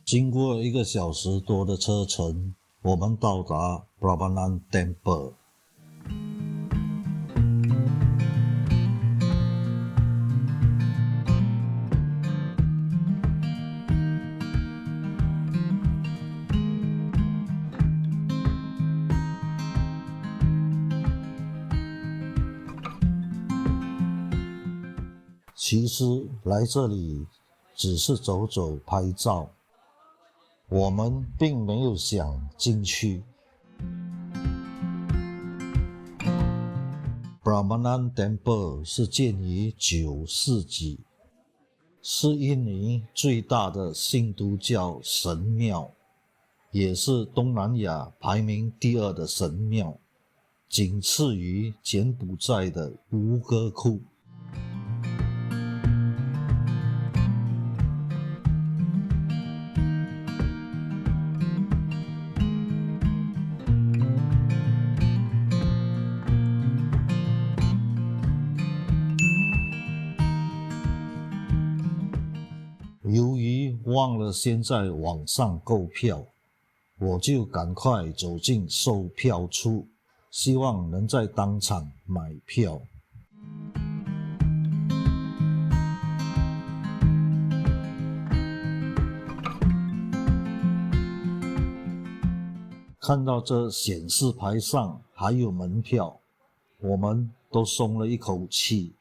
经过1个小时多的车程，我们到达 Prambanan Temple。其实来这里只是走走拍照，我们并没有想进去。Prambanan Temple 是建于9世纪，是印尼最大的兴都教神庙，也是东南亚排名第2的神庙，仅次于柬埔寨的吴哥窟。由于忘了先在网上购票，我就赶快走进售票处，希望能在当场买票。看到这显示牌上还有门票，我们都松了一口气。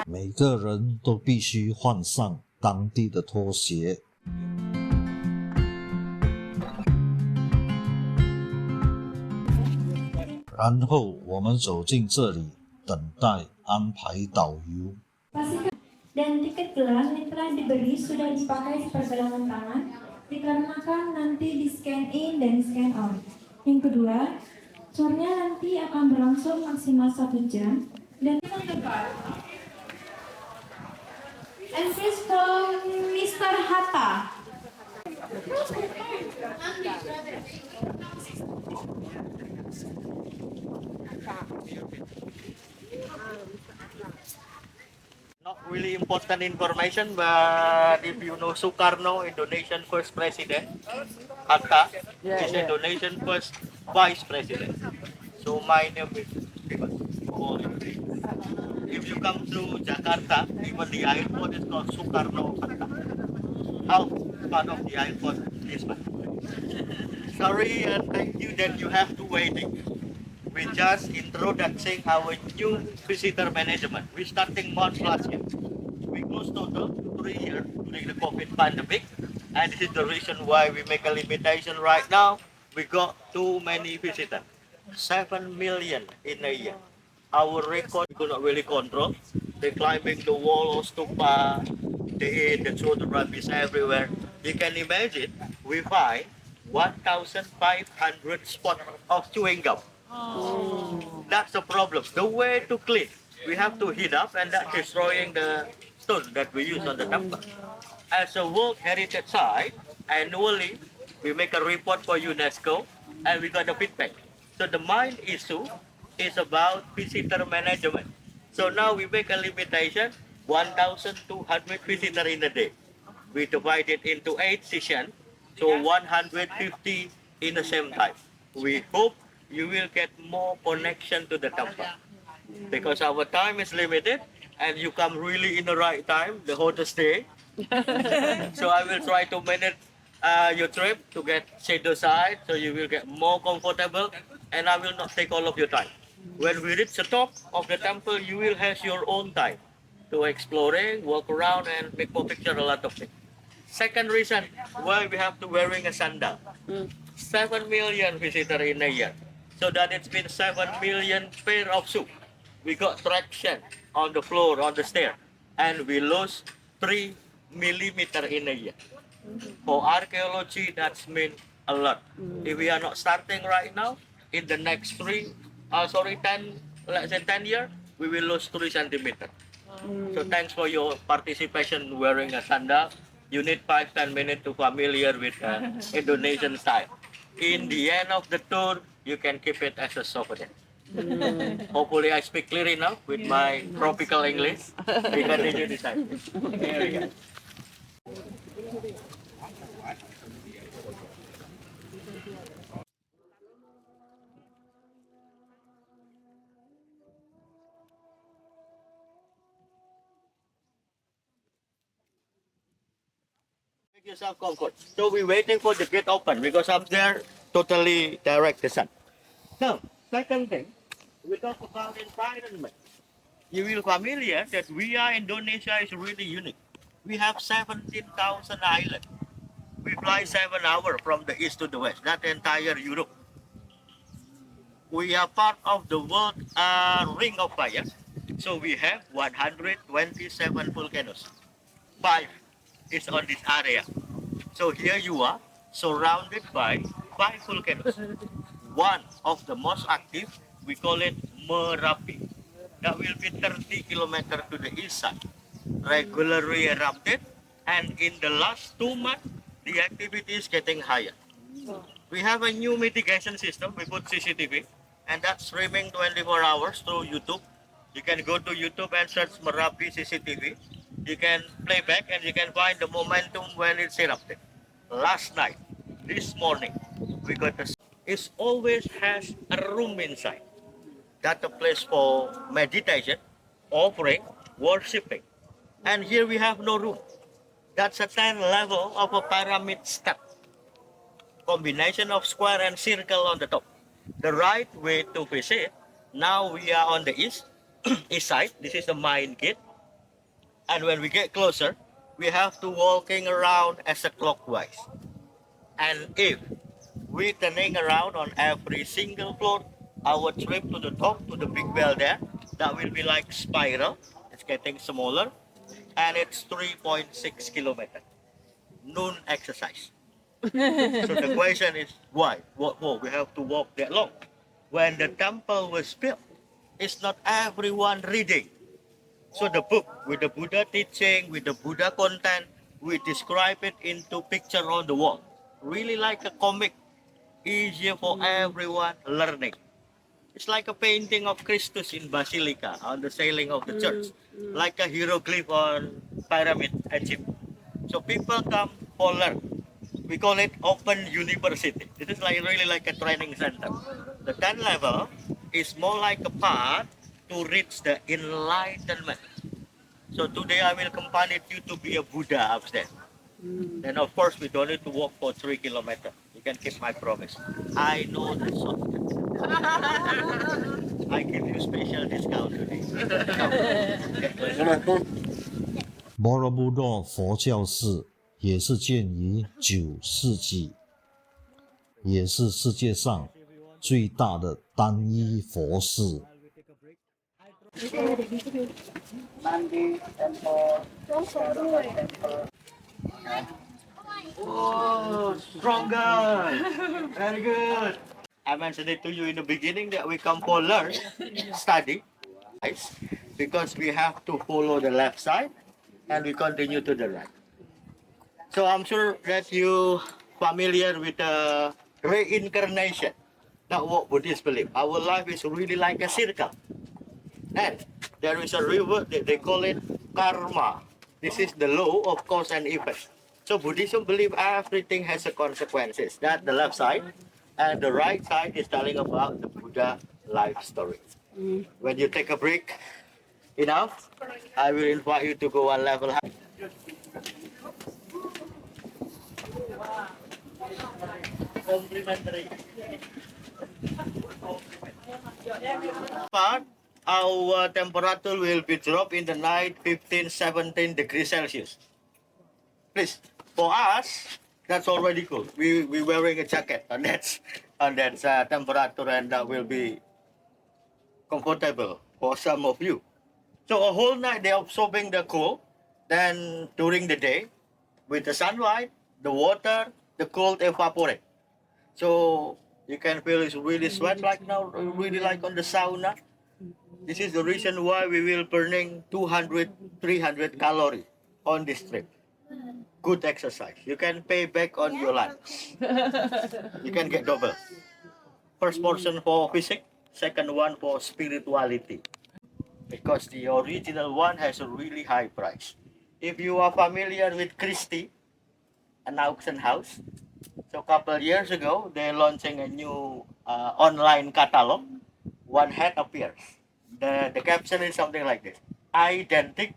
每个人都必须换上当地的拖鞋。然后我们走进这里，等待安排导游。Dan tiket gelang yang telah diberi sudah dipakai sepergelangan tangan, dikarenakan nanti di scan in dan scan out. Yang kedua, tournya nanti akan berlangsung maksimal 1 jam dan and please call Mr. Hatta. Not really important information, but if you know Sukarno, Indonesian first president, Hatta is Indonesian first vice president. So my name is if you come to Jakarta, even the airport is called Sukarno Hatta. How part of the airport is one. Sorry and thank you that you have to waiting. We just introducing our new visitor management. We starting March last year. We closed total 3 years during the COVID pandemic, and this is the reason why we make a limitation right now. We got too many visitors, 7 million in a year. Our record we could not really control. They climbing the wall of stupa, they eat, they throw the rubbish everywhere. You can imagine we find 1,500 spots of chewing gum. That's the problem. The way to clean, we have to heat up, and that's destroying the stone that we use on the temple. As a World Heritage Site, annually we make a report for UNESCO, and we got the feedback. So the main issue is about visitor management. So now we make a limitation, 1,200 visitors in a day. We divide it into 8 sessions, so 150 in the same time. We hope you will get more connection to the temple, because our time is limited and you come really in the right time, the hottest day. So I will try to manage your trip to get shadow side, so you will get more comfortable, and I will not take all of your time. When we reach the top of the temple, you will have your own time. to exploring, walk around, and make more picture a lot of things. Second reason why we have to wearing a sandal. 7 million visitor in a year. So that it's been 7 million pair of shoes. We got traction on the floor, on the stair, and we lose 3 millimeter in a year. For archaeology, that's mean a lot. If we are not starting right now, in the next 10, let's say 10 years, we will lose 3 centimeter. So thanks for your participation wearing a sandal. You need 5-10 minutes to familiar with Indonesian style. In the end of the tour, you can keep it as a souvenir. Hopefully I speak clear enough with my tropical English. We continue this time. Here we go. Make yourself comfort. So we're waiting for the gate open because up there totally direct the sun. Now, second thing, we talk about environment. You will familiar that we are Indonesia is really unique. We have 17,000 islands. We fly 7 hours from the east to the west, not the entire Europe. We are part of the world ring of fire. So we have 127 volcanoes. 5 is on this area. So here you are, surrounded by 5 volcanoes. One of the most active, we call it Merapi. That will be 30 kilometers to the east side. Regularly erupted, and in the last 2 months, the activity is getting higher. We have a new mitigation system. We put CCTV, and that's streaming 24 hours through YouTube. You can go to YouTube and search Merapi CCTV. You can play back and you can find the momentum when it's erupted. Last night, this morning, we got the. It always has a room inside. That's a place for meditation, offering, worshipping. And here we have no room. That's a 10 level of a pyramid step. Combination of square and circle on the top. The right way to visit, now we are on the east side. This is the main gate. And when we get closer, we have to walking around as a clockwise. And if we turning around on every single floor, our trip to the top, to the big bell there, that will be like spiral. It's getting smaller. And it's 3.6 kilometers. Noon exercise. So the question is, why? We have to walk that long. When the temple was built, it's not everyone reading. So the book with the Buddha teaching, with the Buddha content, we describe it into picture on the wall. Really like a comic, easier for everyone learning. It's like a painting of Christus in Basilica on the ceiling of the church, like a hieroglyph on pyramid Egypt. So people come for learn. We call it open university. This is like really like a training center. The 10 level is more like a path to reach the enlightenment. So today I will accompany you to be a Buddha upstairs. And of course we don't need to walk for 3 kilometers. You can keep my promise. I know the shortcut. I give you special discount today. Borobudur 佛教寺也是建于9世纪，也是世界上最大的单一佛寺。Oh, stronger! Very good. I mentioned it to you in the beginning that we come for learn, study, because we have to follow the left side and we continue to the right. So I'm sure that you familiar with the reincarnation. Now what Buddhists believe, our life is really like a circle. And there is a river that they call it karma. This is the law of cause and effect. So Buddhism believe everything has a consequences. That the left side, and the right side is telling about the Buddha life story. When you take a break, enough, I will invite you to go one level higher. Complimentary. Part our temperature will be dropped in the night 15, 17 degrees Celsius. Please, for us, that's already cool. We wearing a jacket and that's temperature, and that will be comfortable for some of you. So a whole night they are absorbing the cold. Then during the day, with the sunlight, the water, the cold evaporate. So you can feel it's really sweat like now, really like on the sauna. This is the reason why we will burning 200, 300 calories on this trip. Good exercise. You can pay back on your lunch. You can get double. First portion for physics, second one for spirituality. Because the original one has a really high price. If you are familiar with Christie, an auction house, so a couple years ago, they're launching a new online catalog. One hat appears. The caption is something like this: identical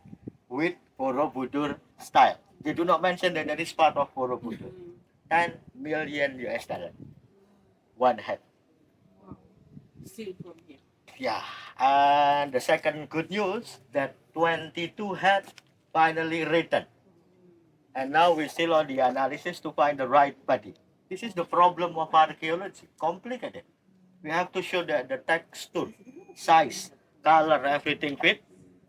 with Borobudur style. They do not mention that that is part of Borobudur. 10 million US dollar. One hat. Still from here. Yeah. And the second good news that 22 hats finally written. And now we're still on the analysis to find the right body. This is the problem of archaeology. Complicated. We have to show that the texture, size, color, everything fit.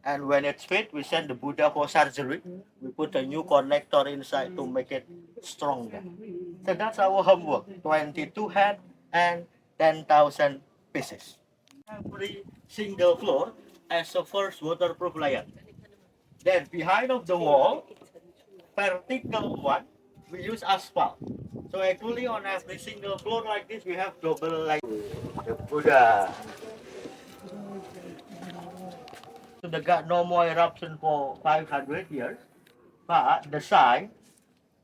And when it's fit, we send the Buddha for surgery. We put a new connector inside to make it stronger. So that's our homework. 22 head and 10,000 pieces. Every single floor has a first waterproof layer. Then behind of the wall, vertical one, we use asphalt. So actually on every single floor like this, we have double like the Buddha. So they got no more eruption for 500 years. But the side,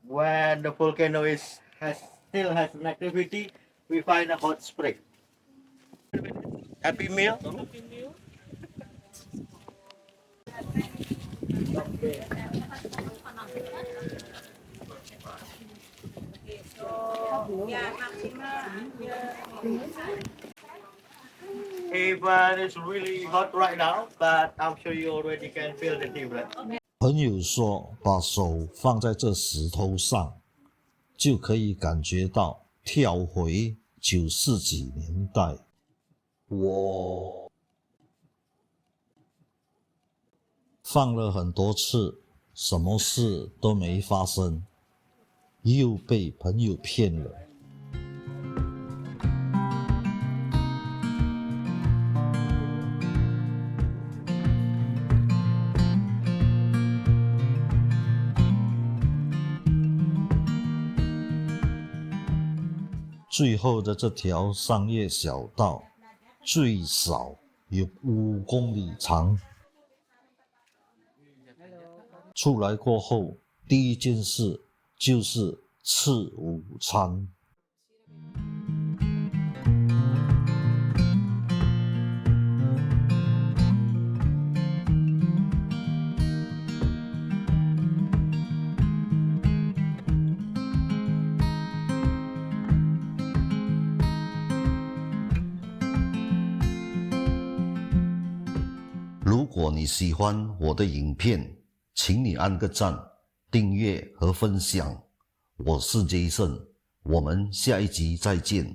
when the volcano still has an activity, we find a hot spring. Happy meal? Even it's really hot right now, but I'm sure you already can feel the difference. 朋友说，把手放在这石头上，就可以感觉到跳回9世纪年代。我放了很多次，什么事都没发生，又被朋友骗了。最后的这条商业小道最少有5公里长。出来过后，第一件事就是吃午餐。如果你喜欢我的影片，请你按个赞、订阅和分享。我是 Jason，我们下一集再见。